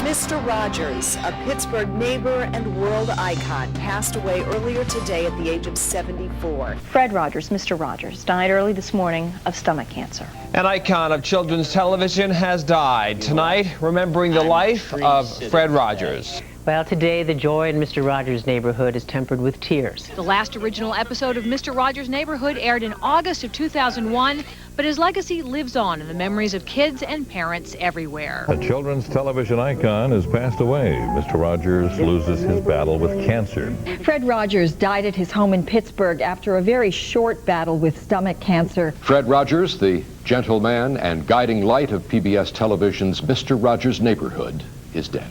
Mr. Rogers, a Pittsburgh neighbor and world icon, passed away earlier today at the age of 74. Fred Rogers, Mr. Rogers, died early this morning of stomach cancer. An icon of children's television has died. Tonight, remembering the life of Fred Rogers. Well, today the joy in Mr. Rogers' Neighborhood is tempered with tears. The last original episode of Mr. Rogers' Neighborhood aired in August of 2001, but his legacy lives on in the memories of kids and parents everywhere. A children's television icon has passed away. Mr. Rogers loses his battle with cancer. Fred Rogers died at his home in Pittsburgh after a very short battle with stomach cancer. Fred Rogers, the gentleman and guiding light of PBS television's Mr. Rogers' Neighborhood, is dead.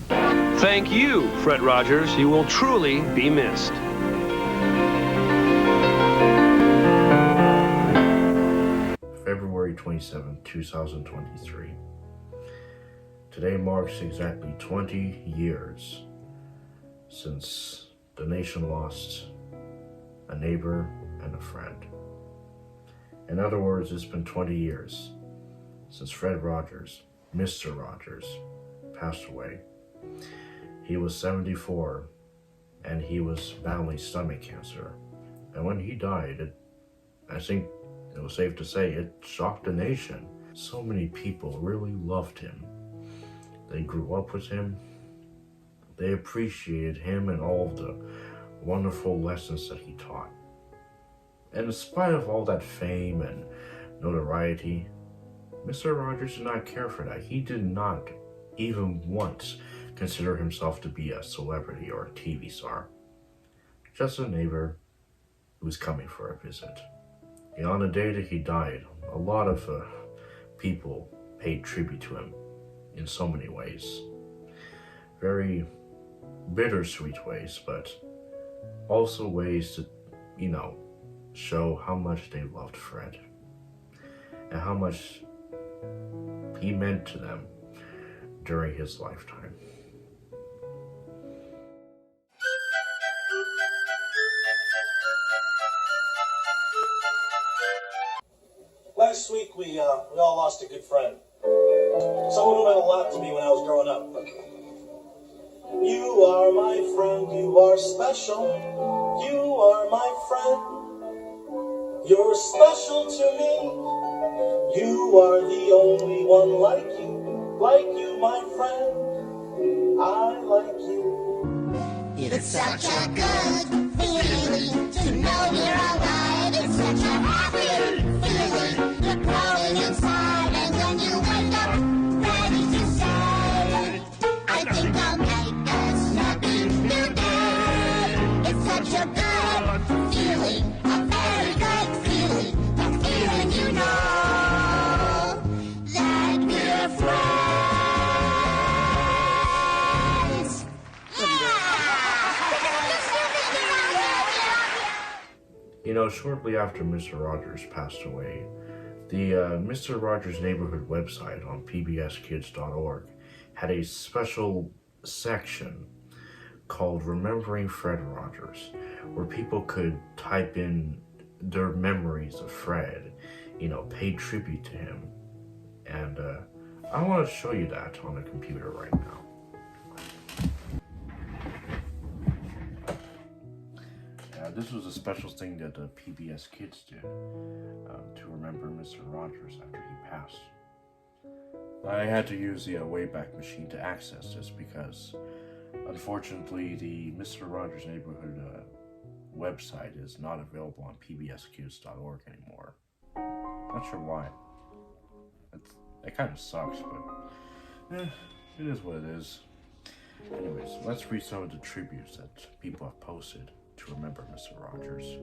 Thank you, Fred Rogers. You will truly be missed. February 27, 2023. Today marks exactly 20 years since the nation lost a neighbor and a friend. In other words, it's been 20 years since Fred Rogers, Mr. Rogers, passed away. He was 74 and he was battling stomach cancer. And when he died, I think it was safe to say it shocked the nation. So many people really loved him. They grew up with him. They appreciated him and all of the wonderful lessons that he taught. And in spite of all that fame and notoriety, Mr. Rogers did not care for that. He did not even once consider himself to be a celebrity or a TV star. Just a neighbor who was coming for a visit. And on the day that he died, a lot of people paid tribute to him in so many ways. Very bittersweet ways, but also ways to, show how much they loved Fred and how much he meant to them during his lifetime. Last week, we all lost a good friend. Someone who meant a lot to me when I was growing up. You are my friend, you are special. You are my friend. You're special to me. You are the only one like you, my friend. I like you. It's such a good feeling to know you're alive. It's such a happy feeling. You're growing inside, and when you wake up, ready to say, I think I'll make a snappy new day. It's such a good feeling, a very good feeling, the feeling you know that we're friends. Shortly after Mr. Rogers passed away, the Mr. Rogers Neighborhood website on pbskids.org had a special section called Remembering Fred Rogers, where people could type in their memories of Fred, pay tribute to him. And I want to show you that on the computer right now. This was a special thing that the PBS Kids did to remember Mr. Rogers after he passed. I had to use the Wayback Machine to access this because, unfortunately, the Mr. Rogers Neighborhood website is not available on pbskids.org anymore. Not sure why. It kind of sucks, but it is what it is. Anyways, let's read some of the tributes that people have posted to remember Mr. Rogers.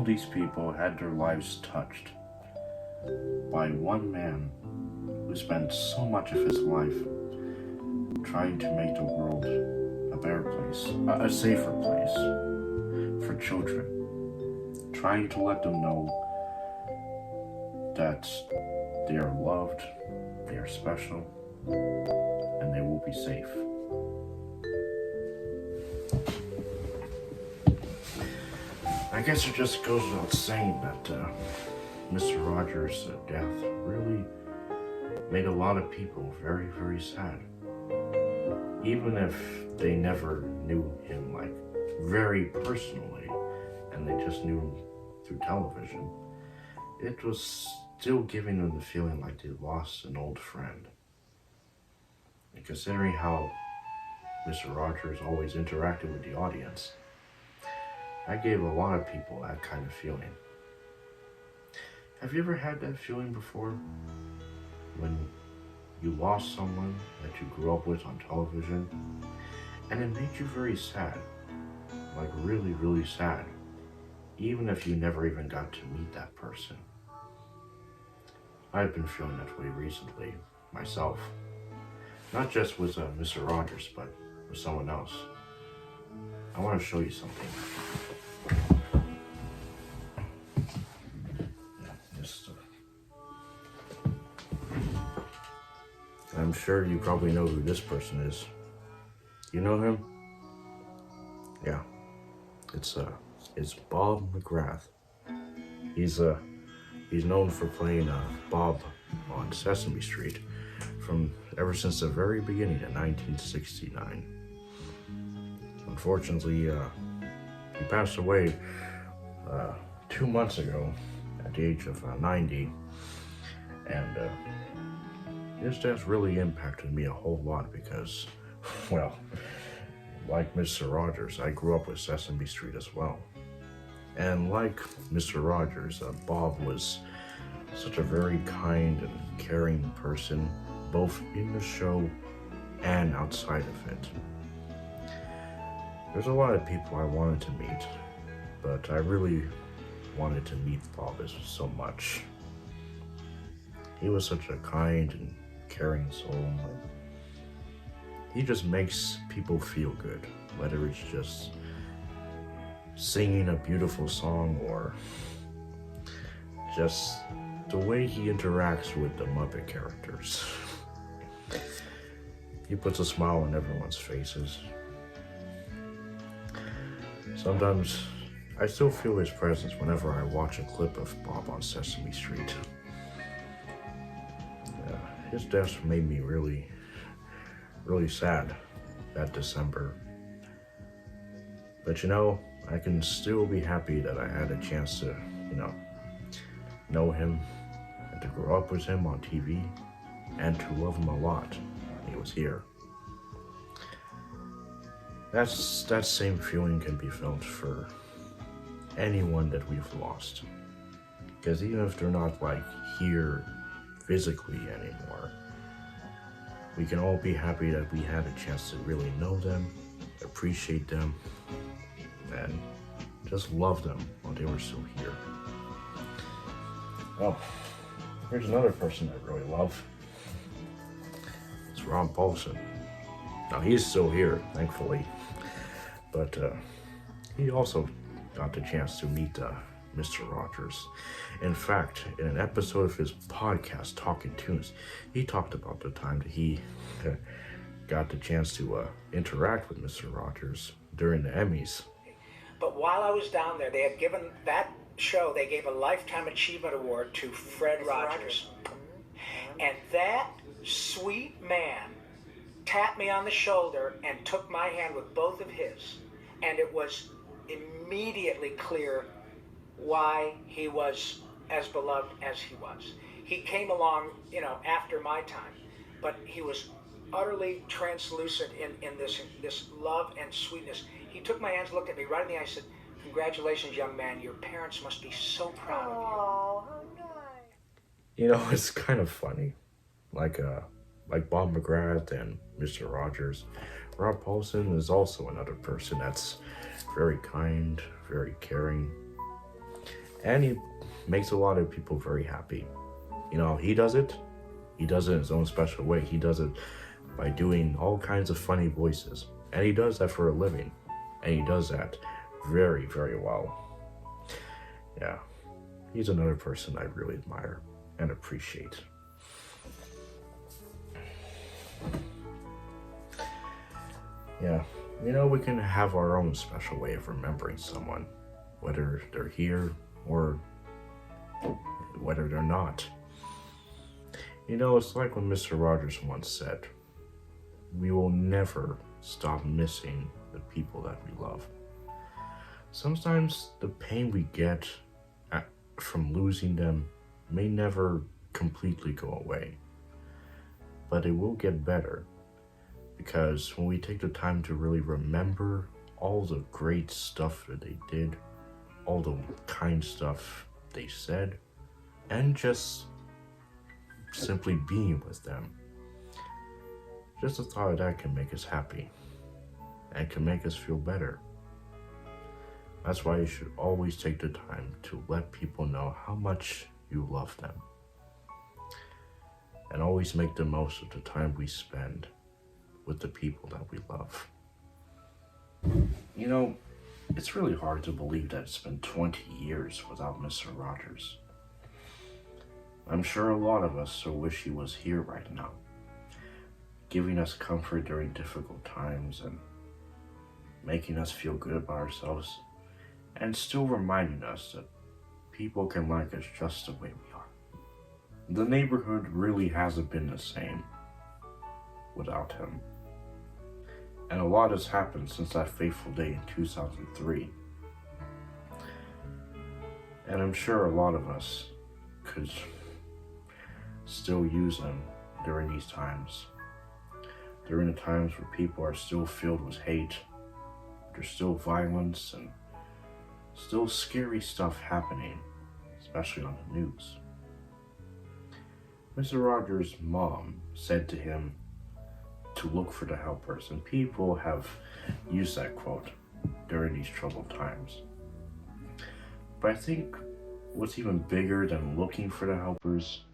all these people had their lives touched by one man who spent so much of his life trying to make the world a better place, a safer place for children, trying to let them know that they are loved, they are special, and they will be safe. I guess it just goes without saying that Mr. Rogers' death really made a lot of people very, very sad. Even if they never knew him like very personally and they just knew him through television, it was still giving them the feeling like they lost an old friend. And considering how Mr. Rogers always interacted with the audience, that gave a lot of people that kind of feeling. Have you ever had that feeling before? When you lost someone that you grew up with on television, and it made you very sad. Like really, really sad. Even if you never even got to meet that person. I've been feeling that way recently, myself. Not just with Mr. Rogers, but with someone else. I want to show you something. I'm sure you probably know who this person is. You know him? Yeah. It's Bob McGrath. He's known for playing Bob on Sesame Street from ever since the very beginning in 1969. Unfortunately, he passed away 2 months ago at the age of 90, and his death really impacted me a whole lot because, well, like Mr. Rogers, I grew up with Sesame Street as well. And like Mr. Rogers, Bob was such a very kind and caring person, both in the show and outside of it. There's a lot of people I wanted to meet, but I really wanted to meet Bob so much. He was such a kind and caring soul. He just makes people feel good, whether it's just singing a beautiful song or just the way he interacts with the Muppet characters. He puts a smile on everyone's faces. Sometimes I still feel his presence whenever I watch a clip of Bob on Sesame Street. His death made me really, really sad that December. But you know, I can still be happy that I had a chance to, know him and to grow up with him on TV and to love him a lot when he was here. That same feeling can be felt for anyone that we've lost. Because even if they're not like here physically anymore, we can all be happy that we had a chance to really know them, appreciate them, and just love them while they were still here. Well, here's another person I really love. It's Ron Paulson. Now he's still here, thankfully, but he also got the chance to meet Mr. Rogers. In fact, in an episode of his podcast, Talking Tunes, he talked about the time that he got the chance to interact with Mr. Rogers during the Emmys. But while I was down there, they had given that show, they gave a Lifetime Achievement Award to Fred Rogers. And that sweet man tapped me on the shoulder and took my hand with both of his. And it was immediately clear why he was as beloved as he was. He came along, after my time, but he was utterly translucent in this love and sweetness. He took my hands, looked at me right in the eye, and said, "Congratulations, young man. Your parents must be so proud of you." Oh, how nice. It's kind of funny. Like Bob McGrath and Mr. Rogers, Rob Paulson is also another person that's very kind, very caring. And he makes a lot of people very happy. You know, he does it in his own special way. He does it by doing all kinds of funny voices. And he does that for a living. And he does that very, very well. Yeah, he's another person I really admire and appreciate. Yeah, you know, we can have our own special way of remembering someone, whether they're here or whether they're not. You know, it's like when Mr. Rogers once said, we will never stop missing the people that we love. Sometimes the pain we get from losing them may never completely go away, but it will get better, because when we take the time to really remember all the great stuff that they did, all the kind stuff they said, and just simply being with them, just the thought of that can make us happy and can make us feel better. That's why you should always take the time to let people know how much you love them. And always make the most of the time we spend with the people that we love. You know, it's really hard to believe that it's been 20 years without Mr. Rogers. I'm sure a lot of us so wish he was here right now, giving us comfort during difficult times and making us feel good about ourselves, and still reminding us that people can like us just the way we are. The neighborhood really hasn't been the same without him. And a lot has happened since that fateful day in 2003. And I'm sure a lot of us could still use him during these times. During the times where people are still filled with hate, there's still violence and still scary stuff happening, especially on the news. Mr. Rogers' mom said to him to look for the helpers, and people have used that quote during these troubled times. But I think what's even bigger than looking for the helpers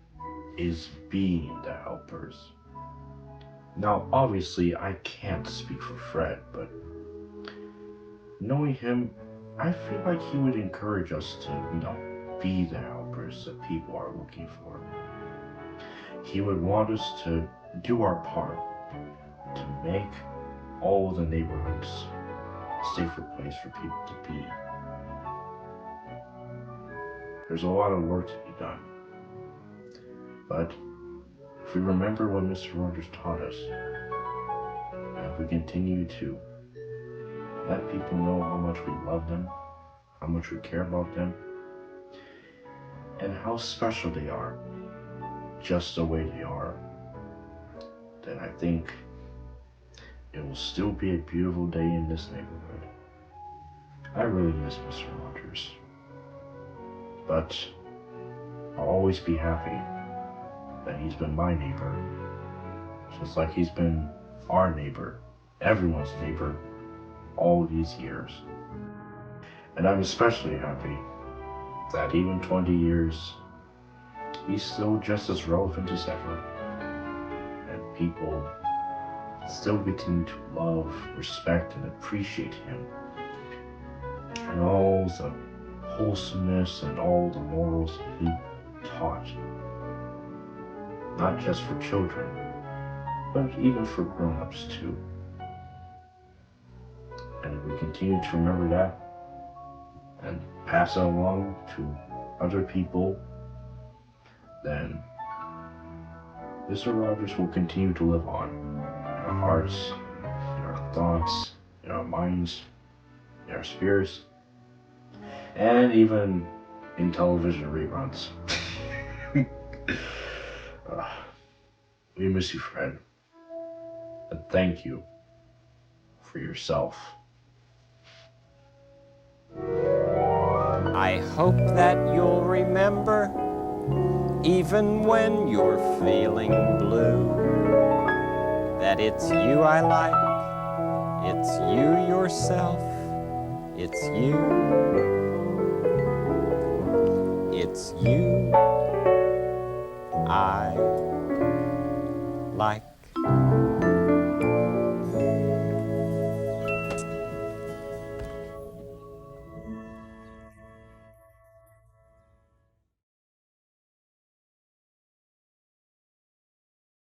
is being the helpers. Now, obviously, I can't speak for Fred, but knowing him, I feel like he would encourage us to, be the helpers that people are looking for. He would want us to do our part to make all the neighborhoods a safer place for people to be. There's a lot of work to be done, but if we remember what Mr. Rogers taught us, and if we continue to let people know how much we love them, how much we care about them, and how special they are, just the way they are, then I think it will still be a beautiful day in this neighborhood. I really miss Mr. Rogers, but I'll always be happy that he's been my neighbor, just like he's been our neighbor, everyone's neighbor, all these years. And I'm especially happy that even 20 years, he's still just as relevant as ever, and people still continue to love, respect, and appreciate him, and all the wholesomeness and all the morals he taught, not just for children, but even for grown-ups too. And if we continue to remember that and pass it along to other people, then Mr. Rogers will continue to live on in our hearts, in our thoughts, in our minds, in our spirits, and even in television reruns. We miss you, Fred, and thank you for yourself. I hope that you'll remember, even when you're feeling blue, that it's you I like, it's you yourself, it's you. it's you I like.